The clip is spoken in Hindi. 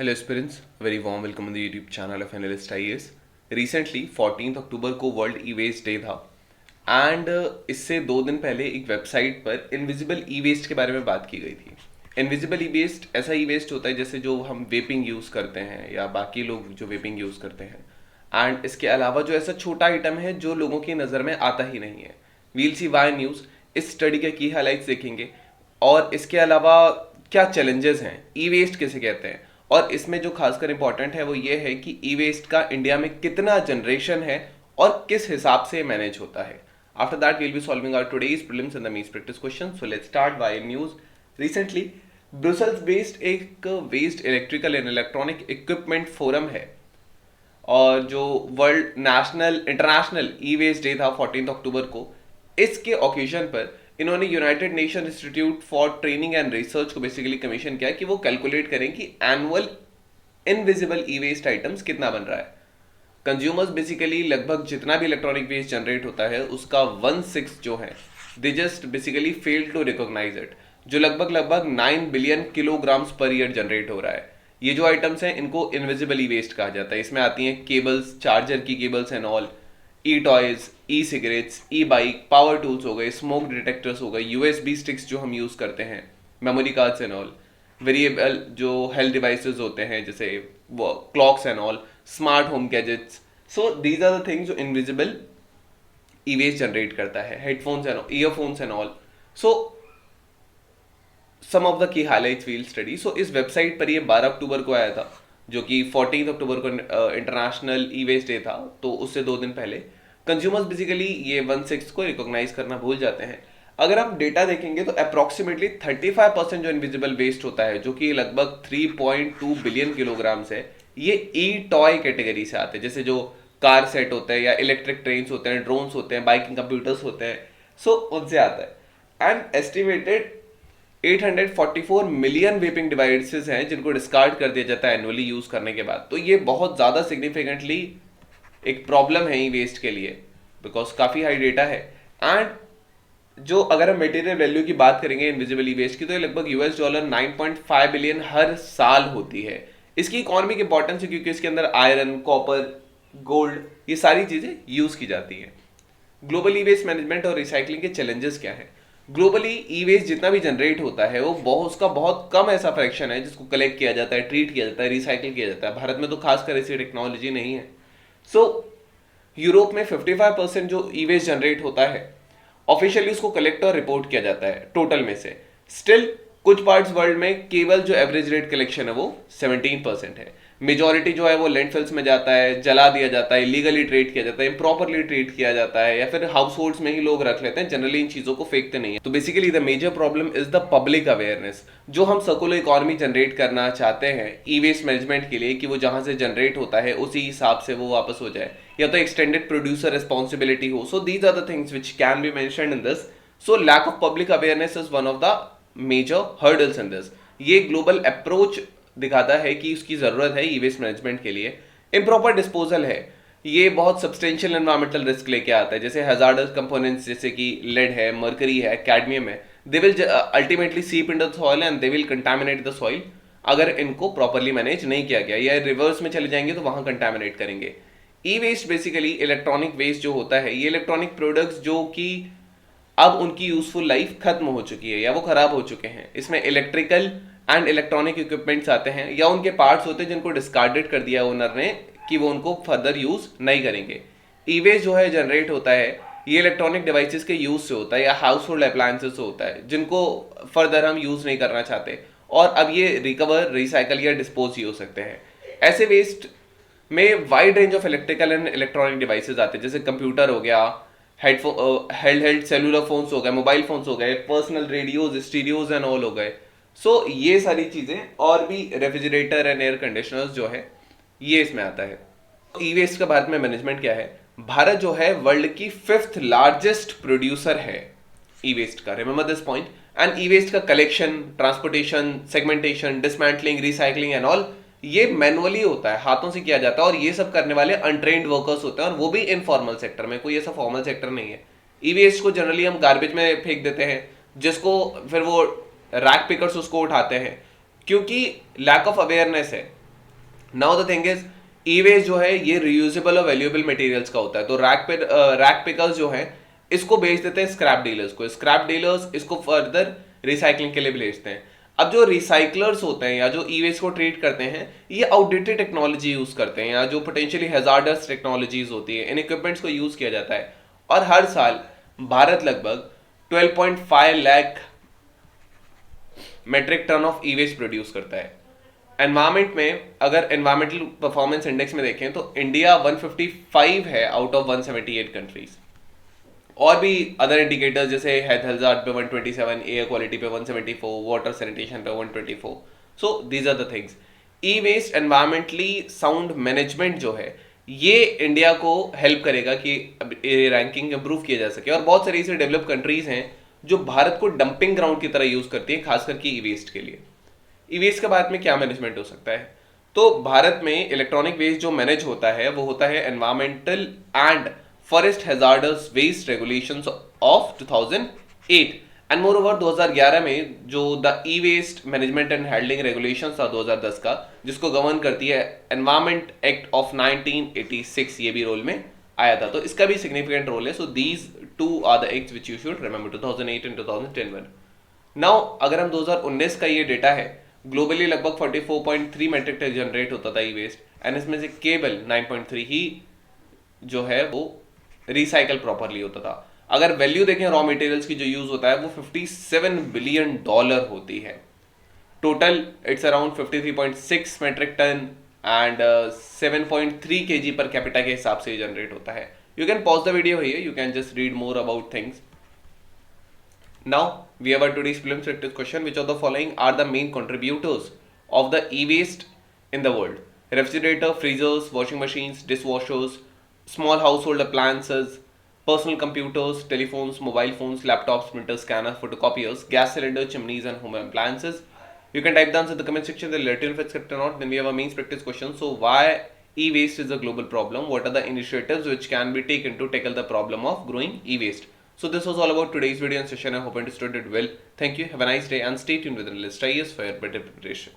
Hello aspirants, very warm welcome on the YouTube channel of Analyst IAS. Recently 14 अक्टूबर को वर्ल्ड ई वेस्ट डे था एंड इससे 2 दिन पहले एक वेबसाइट पर इनविजिबल ई वेस्ट के बारे में बात की गई थी। इनविजिबल ई वेस्ट ऐसा ई वेस्ट होता है जैसे जो हम वेपिंग यूज़ करते हैं या बाकी लोग जो वेपिंग यूज़ करते हैं, एंड इसके अलावा जो ऐसा छोटा आइटम है जो लोगों की नज़र में आता ही नहीं है। वील सी वाई न्यूज़ इस स्टडी के की हाइलाइट्स देखेंगे और इसके अलावा क्या चैलेंजेस हैं, ई वेस्ट किसे कहते हैं, और इसमें जो खासकर इंपॉर्टेंट है वो ये है कि ई वेस्ट का इंडिया में कितना जनरेशन है और किस हिसाब से मैनेज होता है। After that we'll be solving our today's prelims and the mains practice question. So let's start by news. Recently Brussels based एक Waste Electrical and Electronic Equipment Forum है और जो world international E waste day था 14 अक्टूबर को, इसके ओकेजन पर इन्होंने United Nation Institute for Training and Research को बेसिकली कमीशन किया कि वो कैलकुलेट करें कि annual invisible E waste items कितना बन रहा है। कंज्यूमर्स बेसिकली लगभग जितना भी इलेक्ट्रॉनिक वेस्ट जनरेट होता है उसका 1/6 जो है they just basically fail to recognise it, जो लगभग 9 billion kilograms per year generate हो रहा है। ये जो आइटम्स हैं इनको इनविजिबल ई वेस्ट कहा जाता है। इसमें आती हैं केबल्स, चार्जर की cables and all, E toys, E cigarettes, E bike, power tools हो गए, स्मोक डिटेक्टर्स हो गए, यूएसबी स्टिक्स जो हम यूज़ करते हैं, memory cards and all, wearable जो हेल्थ डिवाइसेस होते हैं जैसे वो clocks and all, smart home gadgets. So these are the things जो इनविजिबल ई वेस्ट जनरेट करता है, headphones and earphones and all. So some of the key highlights we'll study. So इस वेबसाइट पर ये 12 अक्टूबर को आया था, जो कि 14 अक्टूबर को इंटरनेशनल ई वेस्ट डे था, तो उससे 2 दिन पहले। कंज्यूमर्स बेसिकली ये 1/6 को रिकॉग्नाइज करना भूल जाते हैं। अगर आप डेटा देखेंगे तो अप्रोक्सीमेटली 35% जो इनविजिबल वेस्ट होता है, जो कि लगभग 3.2 बिलियन किलोग्राम्स है, ये ई टॉय कैटेगरी से आते हैं, जैसे जो कार सेट होते हैं या इलेक्ट्रिक ट्रेन्स होते हैं, ड्रोन्स होते हैं, बाइकिंग कंप्यूटर्स होते हैं, सो उनसे आता है। And estimated 844 million vaping devices हैं जिनको डिस्कार्ड कर दिया जाता है एनुअली यूज करने के बाद। तो ये बहुत ज़्यादा सिग्निफिकेंटली एक प्रॉब्लम है ई वेस्ट के लिए, बिकॉज काफ़ी हाई डेटा है। एंड जो अगर हम मटेरियल वैल्यू की बात करेंगे इनविजिबल ई वेस्ट की, तो ये लगभग $9.5 बिलियन हर साल होती है। इसकी इकोनॉमिक इंपॉर्टेंस है क्योंकि इसके अंदर आयरन, कॉपर, गोल्ड, ये सारी चीज़ें यूज़ की जाती हैं। ग्लोबल ई वेस्ट मैनेजमेंट और रिसाइकलिंग के चैलेंजेस क्या हैं? ग्लोबली ई वेस्ट जितना भी जनरेट होता है वो उसका बहुत कम ऐसा फ्रैक्शन है जिसको कलेक्ट किया जाता है, ट्रीट किया जाता है, रिसाइकिल किया जाता है। भारत में तो खासकर ऐसी टेक्नोलॉजी नहीं है। सो यूरोप में 55% जो ई वेस्ट जनरेट होता है ऑफिशियली उसको कलेक्ट और रिपोर्ट किया जाता है टोटल में से। स्टिल कुछ पार्ट्स वर्ल्ड में केवल जो एवरेज रेट कलेक्शन है वो 17% है। मेजॉरिटी जो है वो लैंडफिल्स में जाता है, जला दिया जाता है, इलीगली ट्रीट किया जाता है, इम्प्रॉपरली ट्रीट किया जाता है, या फिर हाउस होल्ड्स में ही लोग रख लेते हैं, जनरली इन चीज़ों को फेंकते नहीं है। तो basically the major problem is the public awareness. जो हम सर्कुलर इकोनॉमी जनरेट करना चाहते हैं ई वेस्ट मैनेजमेंट के लिए कि वो जहाँ से जनरेट होता है उसी हिसाब से वो वापस हो जाए, या तो एक्सटेंडेड प्रोड्यूसर रिस्पॉन्सिबिलिटी हो। So these are the things which can be mentioned in this. So lack of public awareness is one of the major hurdles in this. ये ग्लोबल अप्रोच दिखाता है कि उसकी जरूरत है ई वेस्ट मैनेजमेंट के लिए। इम्प्रॉपर डिस्पोजल है, ये बहुत सब्सटेंशियल एनवायरमेंटल रिस्क लेके आता है, जैसे हजार्डस कंपोनेंट्स जैसे कि लेड है, मर्करी है, कैडमियम है, दे विल अल्टीमेटली सीप in the soil and they will contaminate the soil अगर इनको प्रॉपरली मैनेज नहीं किया गया, या रिवर्स में चले जाएंगे तो वहां कंटामिनेट करेंगे। ई वेस्ट बेसिकली इलेक्ट्रॉनिक वेस्ट जो होता है, ये इलेक्ट्रॉनिक प्रोडक्ट्स जो कि अब उनकी यूजफुल लाइफ खत्म हो चुकी है या वो खराब हो चुके हैं। इसमें इलेक्ट्रिकल एंड इलेक्ट्रॉनिक इक्विपमेंट्स आते हैं या उनके पार्ट्स होते हैं जिनको डिस्कार्डेड कर दिया ओनर ने कि वो उनको फर्दर यूज नहीं करेंगे। ई वेस्ट जो है जनरेट होता है ये इलेक्ट्रॉनिक डिवाइसेस के यूज से होता है या हाउस होल्ड अप्लायंसेस से होता है जिनको फर्दर हम यूज नहीं करना चाहते, और अब ये रिकवर, रिसाइकल या डिस्पोज ही हो सकते हैं। ऐसे वेस्ट में wide range of electrical and electronic devices आते हैं, जैसे कंप्यूटर हो गया, हेल्ड सेलुलर फोन्स हो गए, मोबाइल फोन्स हो गए, personal radios, stereos and all हो गए। सो ये सारी चीजें, और भी रेफ्रिजरेटर एंड एयर कंडीशनर्स जो है ये इसमें आता है। ई वेस्ट का भारत में मैनेजमेंट क्या है? भारत जो है वर्ल्ड की 5th लार्जेस्ट प्रोड्यूसर है ई वेस्ट का, remember this point. And E waste का collection, transportation, segmentation, dismantling, recycling and all ये मैनुअली होता है, हाथों से किया जाता है, और ये सब करने वाले अनट्रेन्ड वर्कर्स होते हैं, और वो भी इनफॉर्मल सेक्टर में, कोई ऐसा फॉर्मल सेक्टर नहीं है। ई वेस्ट को जनरली हम गार्बेज में फेंक देते हैं, जिसको फिर वो रैक पिकर्स उसको उठाते हैं, क्योंकि लैक ऑफ अवेयरनेस है। Now the thing is e waste जो है ये रियूजेबल और वैल्यूएबल मटेरियल्स का होता है। तो रैक पिकर्स जो है इसको बेच देते हैं स्क्रैप डीलर्स को, स्क्रैप डीलर्स इसको फर्दर रिसाइकलिंग के लिए बेचते हैं। अब जो रिसाइकलर्स होते हैं या जो ई वेस्ट को ट्रीट करते हैं ये आउटडेटेड टेक्नोलॉजी यूज करते हैं या जो पोटेंशियली हैजार्डस टेक्नोलॉजीज होती है इन इक्विपमेंट्स को यूज किया जाता है। और हर साल भारत लगभग 12.5 lakh metric tonne of e waste produce करता है। एनवायरमेंट में अगर एनवायरमेंटल परफॉर्मेंस इंडेक्स में देखें तो इंडिया 155 है आउट ऑफ 178 कंट्रीज। और भी अदर इंडिकेटर्स जैसे हेल्थ हजार्ड पे 127, एयर क्वालिटी पे 174, वाटर सैनिटेशन पे 124। So these are the things. E waste environmentally sound management जो है ये इंडिया को हेल्प करेगा कि रैंकिंग इंप्रूव किया जा सके। और बहुत सारी ऐसी डेवलप कंट्रीज हैं जो भारत को डंपिंग ग्राउंड की तरह यूज करती है, खास करके ई वेस्ट के लिए। ई वेस्ट के बाद में क्या मैनेजमेंट हो सकता है? तो भारत में इलेक्ट्रॉनिक वेस्ट जो मैनेज होता है वो होता है environmental and forest hazardous waste regulations of 2008 and moreover 2011 में जो the E waste management and handling regulations था 2010 का, जिसको गवर्न करती है एनवायरमेंट एक्ट ऑफ 1986, ये भी रोल में आया था। तो इसका भी सिग्निफिकेंट रोल है। So these two are the acts which you should remember, 2008 एंड 2010। नाउ अगर हम 2019 का ये डेटा है, ग्लोबली लगभग 44.3 मेट्रिक टन जनरेट होता था ई वेस्ट एंड इसमें से केवल 9.3 ही जो है वो रिसाइकल प्रॉपरली होता था। अगर वैल्यू देखें रॉ मटेरियल्स की जो यूज होता है वो $57 बिलियन होती है। Total it's around 53.6 metric ton and 7.3 KG per capita के हिसाब से जनरेट होता है। You can pause the video here, you can just read more about things. Now we have our today's prelims practice question. Which of the following are the main contributors of the e-waste in the world? Refrigerator, freezers, washing machines, dishwashers, small household appliances, personal computers, telephones, mobile phones, laptops, printers, scanners, photocopiers, gas cylinder, chimneys and home appliances. You can type the answer in the comment section. Let me know if it's correct or not. Then we have a main practice question. So why e-waste is a global problem? What are the initiatives which can be taken to tackle the problem of growing e-waste? So this was all about today's video and session. I hope you understood it well. Thank you. Have a nice day and stay tuned with the list. Try for your better preparation.